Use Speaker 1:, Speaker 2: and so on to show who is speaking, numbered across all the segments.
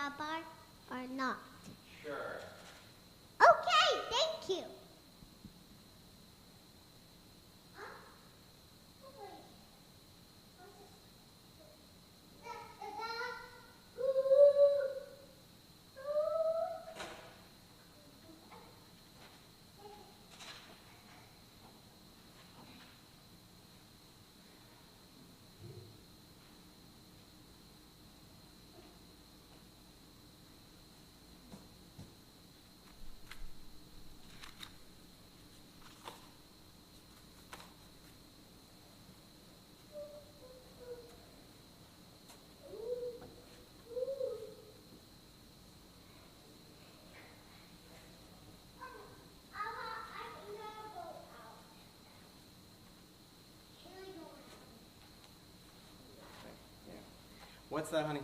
Speaker 1: Rabbi, or not?
Speaker 2: Sure.
Speaker 1: Okay, thank you.
Speaker 2: What's that, honey?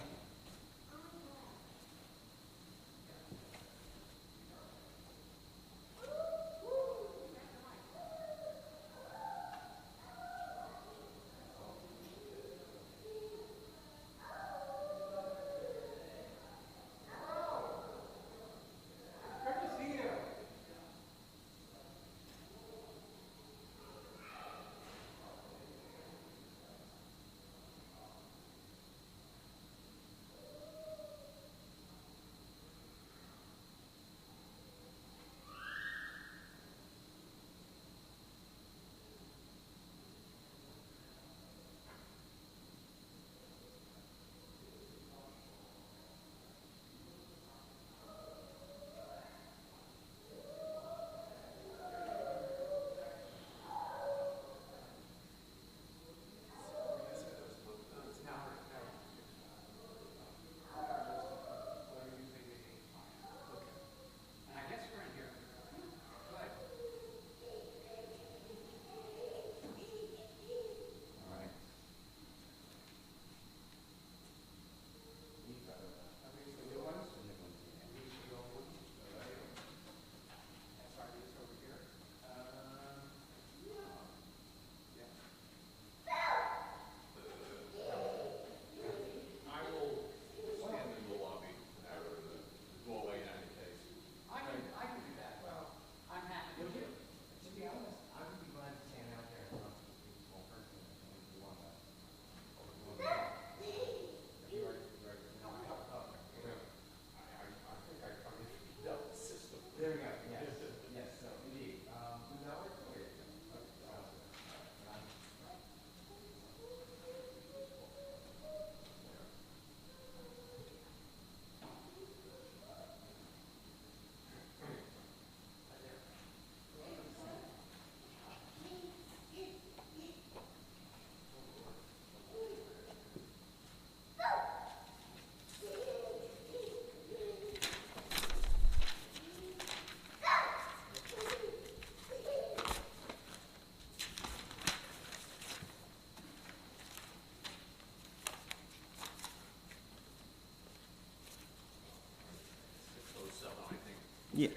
Speaker 2: Yeah,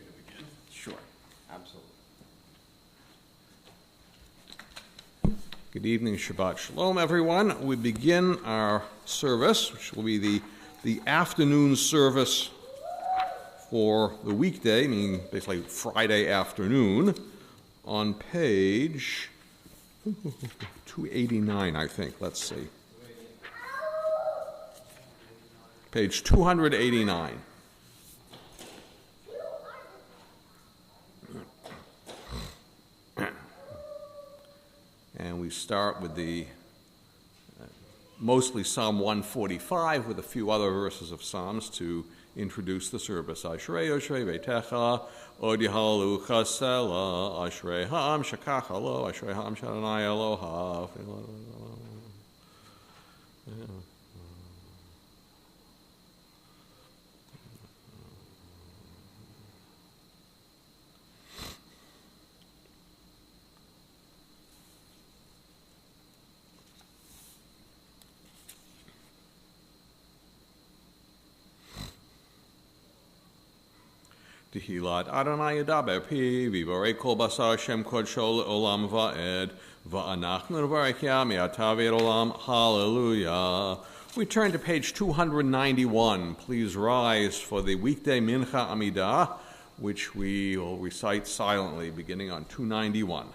Speaker 2: sure, absolutely.
Speaker 3: Good evening, Shabbat Shalom, everyone. We begin our service, which will be the afternoon service for the weekday, meaning basically Friday afternoon, on page 289, I think. Let's see. Page 289. And we start with the mostly Psalm 145 with a few other verses of Psalms to introduce the service. Ashrei Yoshrei Beitecha, Od Yahalu Chasela, Ashrei Ha'am Shakach Alo, Ashrei Ha'am Shadonai Eloha. Tehillat Adonai Yadaber Pi, Vivorei Kol Basar Shem Kodsho Olam Va'ed, Va'anachnu Nevarech Yam Yatav Olam, Hallelujah. We turn to page 291. Please rise for the weekday Mincha Amidah, which we will recite silently, beginning on 291.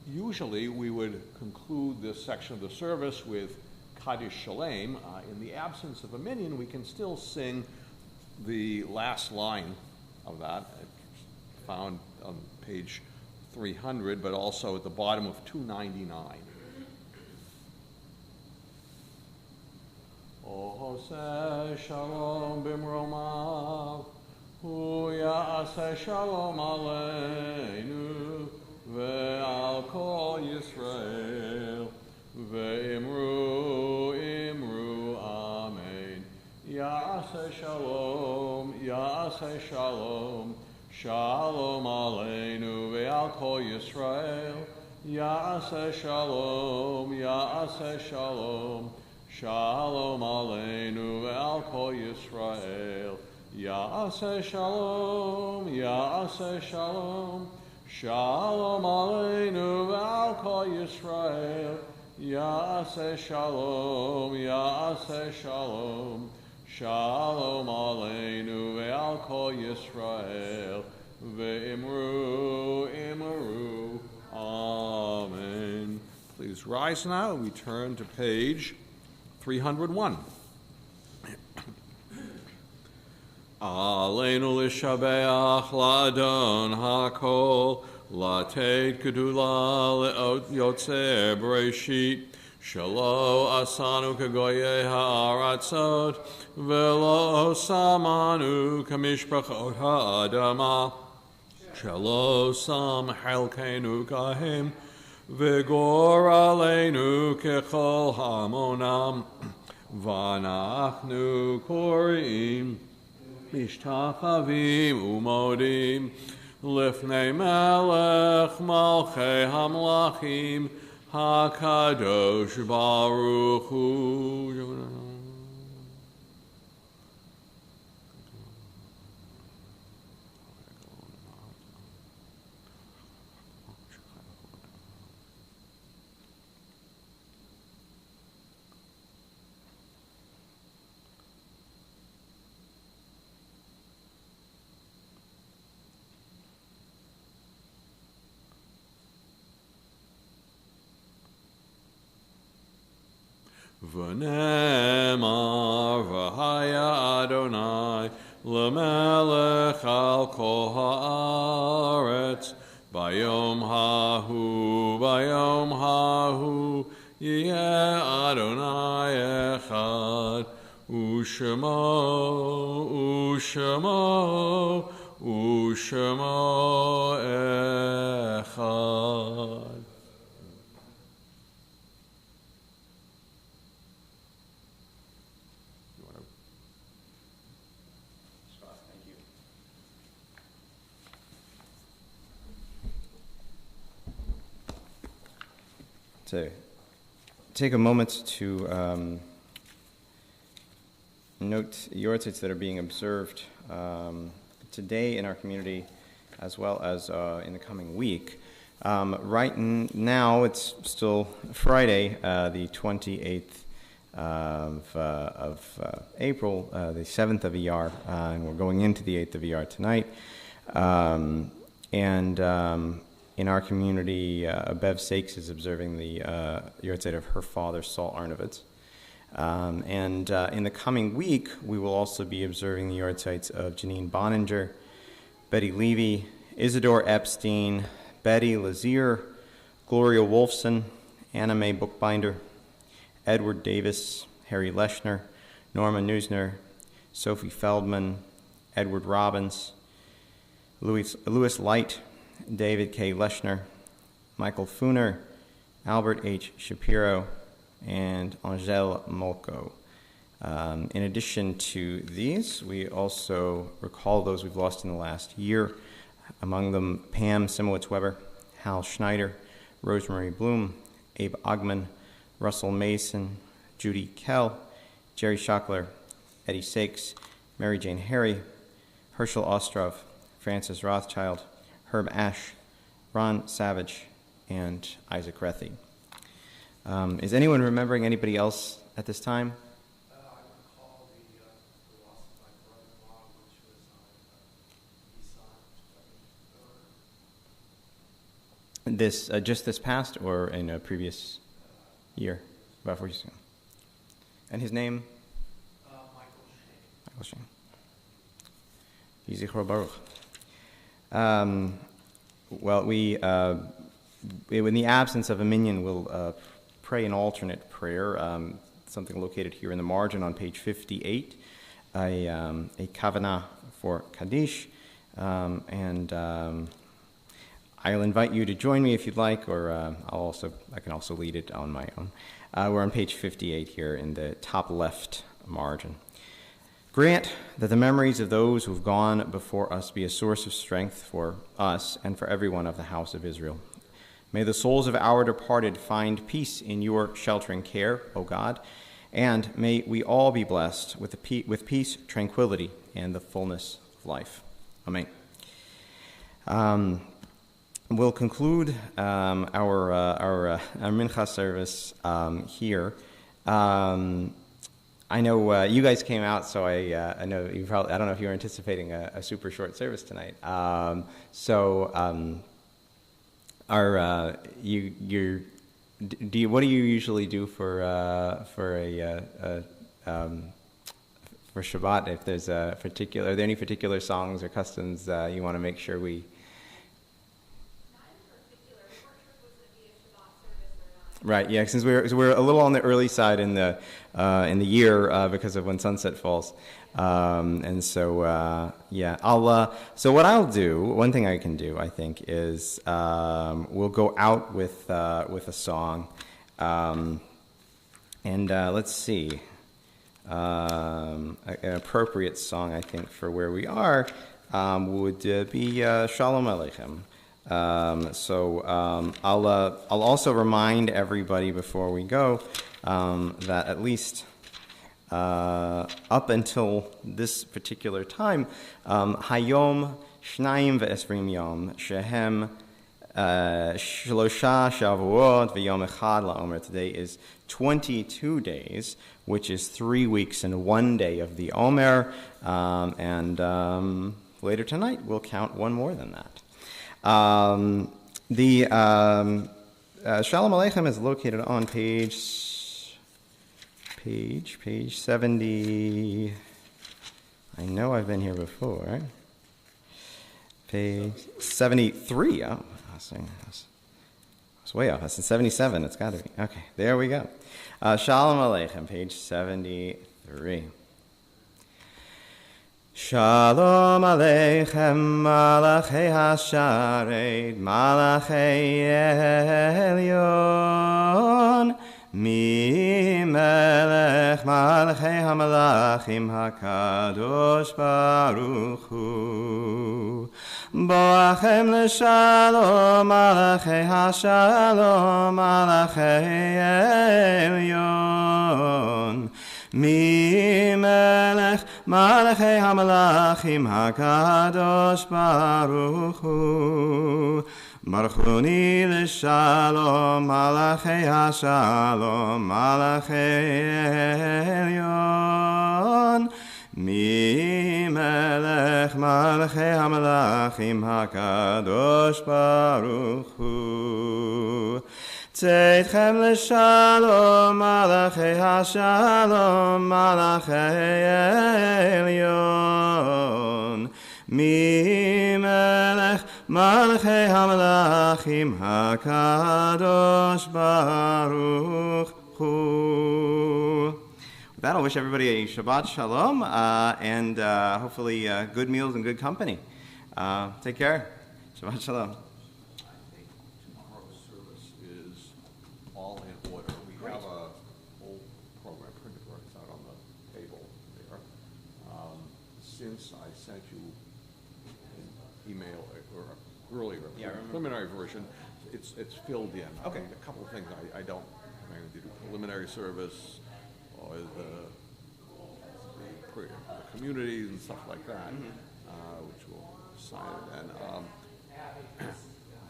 Speaker 3: Usually, we would conclude this section of the service with Kaddish Shalem. In the absence of a minyan, we can still sing the last line of that, found on page 300, but also at the bottom of 299. O Hoseh Shalom Bimromav, Hu Ya'aseh Shalom Aleinu, Ve'al Kol Yisrael, Ve'imru, Imru, Amen. Ya'aseh Shalom, Ya'aseh Shalom, Shalom Aleinu, Ve'al Kol Yisrael, Ya'aseh Shalom, Ya'aseh Shalom, Shalom Aleinu, Ve'al Kol Yisrael, Ya'aseh Shalom, Ya'aseh Shalom, Shalom Aleinu Ve'al Kol Yisrael, Ya'aseh Shalom, Ya'aseh Shalom, Shalom Aleinu Ve'al Kol Yisrael, Ve'imru, Imru, Amen. Please rise now, and we turn to page 301. Aleinu l'shabeach l'adon hakol, לתת גדולה לאות יוצא בראשית, שלא עשנו כגויי הארצות, ולא שמנו כמשפחות האדמה, שלא שם חלקנו כהם, וגור עלינו ככל המונם, ואנחנו קוראים, משתחווים ומודים, לפני מלך מלכי המלכים, הקדוש ברוך הוא. ונאמר והיה אדוני למלך על כל הארץ ביום ההוא יהיה אדוני אחד ושמו אחד.
Speaker 4: To take a moment to note yortzeit that are being observed today in our community as well as in the coming week. Right now, it's still Friday, the 28th of April, the 7th of Iyar, and we're going into the 8th of Iyar tonight. In our community, Bev Sakes is observing the yortzeit of her father, Saul Arnovitz. In the coming week, we will also be observing the yortzeits of Janine Boninger, Betty Levy, Isidore Epstein, Betty Lazier, Gloria Wolfson, Anna Mae Bookbinder, Edward Davis, Harry Leshner, Norma Neusner, Sophie Feldman, Edward Robbins, Louis Light, David K. Leshner, Michael Funer, Albert H. Shapiro, and Angel Molko. In addition to these, we also recall those we've lost in the last year, among them Pam Simowitz-Weber, Hal Schneider, Rosemary Bloom, Abe Ogman, Russell Mason, Judy Kell, Jerry Schockler, Eddie Sakes, Mary Jane Harry, Herschel Ostrov, Francis Rothschild, Herb Ash, Ron Savage, and Isaac Rethy. Is anyone remembering anybody else at this time?
Speaker 5: I recall the loss of my brother-in-law, which was on Nissan.
Speaker 4: Just this past or in a previous year? About 4 years ago. And his name? Michael Shane. Yizichro Baruch. Well, we, in the absence of a minyan, we'll pray an alternate prayer, something located here in the margin on page 58, a kavanah for Kaddish, and I'll invite you to join me if you'd like, or I can also lead it on my own. We're on page 58 here in the top left margin. Grant that the memories of those who have gone before us be a source of strength for us and for everyone of the house of Israel. May the souls of our departed find peace in your sheltering care, O God, and may we all be blessed with peace, tranquility, and the fullness of life. Amen. We'll conclude our mincha service here. I know you guys came out, so I know you probably. I don't know if you were anticipating a super short service tonight. what do you usually do for Shabbat? If there's a particular, are there any particular songs or customs you want to make sure we? Right. Yeah. Since we're a little on the early side in the year because of when sunset falls, and so yeah. So what I'll do, one thing I can do, I think, is we'll go out with a song, and let's see, an appropriate song I think for where we are would be Shalom Aleichem. I'll also remind everybody before we go that at least up until this particular time, Hayom Shnayim ve'esrim Yom Shehem Shlosha Shavuot ve'Yom Echad LaOmer. Today is 22 days, which is 3 weeks and 1 day of the Omer, and later tonight we'll count one more than that. Shalom Aleichem is located on page 70. I know I've been here before. Page 73. Oh, I was way off. That's in 77. It's got to be. Okay, there we go. Shalom Aleichem, page 73. Shalom Aleichem, Malachei Hasharet, Malachei Elyon, Mi Melech Malachei HaMalachim HaKadosh Baruch Hu. Boachem L'Shalom, Malachei Hashalom, Malachei Elyon, Mi Melech Malachei HaMalachim HaKadosh Baruch Hu. Baruchuni L'Shalom, Malachei HaShalom, Malachei Elyon, Mi Melech Malachei HaMalachim HaKadosh Baruch Hu. Tzedchem L'Shalom, Malachei HaShalom, Malachei Elyon, Mi Melech Malachei HaMalachim HaKadosh Baruch Hu. With that, I'll wish everybody a Shabbat Shalom, and hopefully good meals and good company. Take care. Shabbat Shalom.
Speaker 3: Tomorrow's service is all in order. We have a whole program printed right out on the table there. Since I sent you an email or earlier,
Speaker 4: Yeah, I remember.
Speaker 3: preliminary version, it's filled in.
Speaker 4: Okay.
Speaker 3: I mean, a couple of things I don't. I'm going to do preliminary service or the communities and stuff like that, which will sign it. And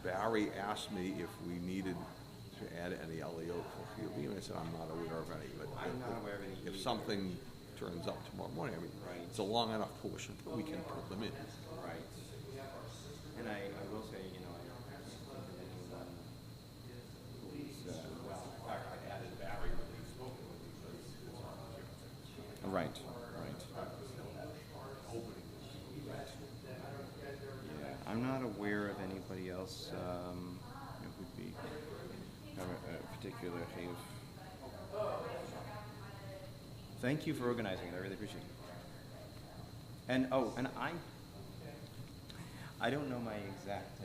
Speaker 3: Barry asked me if we needed to add any LEO for Chiyuvim. I said I'm not aware of any, but
Speaker 4: I'm not aware of any
Speaker 3: if
Speaker 4: either.
Speaker 3: something turns up tomorrow morning, I mean,
Speaker 4: Right.
Speaker 3: it's a long enough portion that we can put them in.
Speaker 4: Right. And I will say, I don't think that anyone who's, I added Barry when we spoke with because it's on Right, right. Yeah, I'm not aware of anybody else who would be have a particular chiyuv. Thank you for organizing it. I really appreciate it. And I don't know my exact